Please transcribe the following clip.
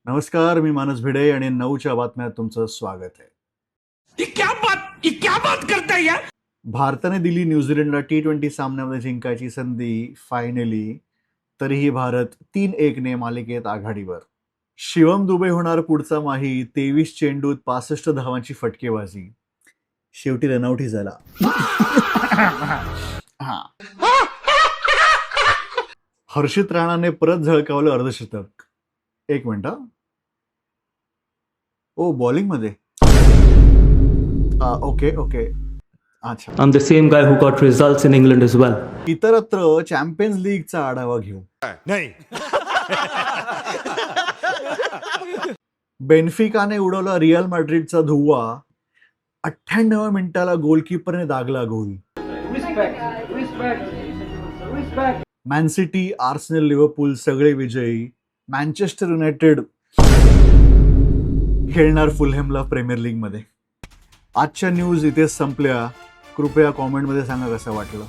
नमस्कार, मी मानस भिडे आणि 9च्या बातम्यात तुमचं स्वागत आहे. ये क्या बात करता है यार. भारताने दिली न्यूझीलंडला T20 सामन्यामध्ये जिंकायची संधी फायनली. तरीही भारत 3-1 मालिकेत आघाडीवर. शिवम दुबे होणार पुढचा माही. 23 चेंडूत 65 धावांची फटकेबाजी. शेवटी रनआउटही झाला. हर्षित राणाने परत झळकावलं अर्धशतक. एक मिनिट. ओ बॉलिंग मध्ये. ओके. अच्छा. I'm the same guy who got results in England as well. इतरत्र चॅम्पियन्स लीगचा आढावा घेऊ. नहीं. बेन्फिकाने उडवला रिअल मॅड्रिडचा धुव्वा. 98व्या मिनिटाला गोलकीपरने दागला गोल. मॅन सिटी, आर्सेनल, लिव्हरपूल सगळे विजयी. मँचेस्टर युनायटेड खेळणार फुलहॅमला प्रीमियर लीगमध्ये. आजच्या न्यूज इथेच संपल्या. कृपया कॉमेंटमध्ये सांगा कसं वाटलं.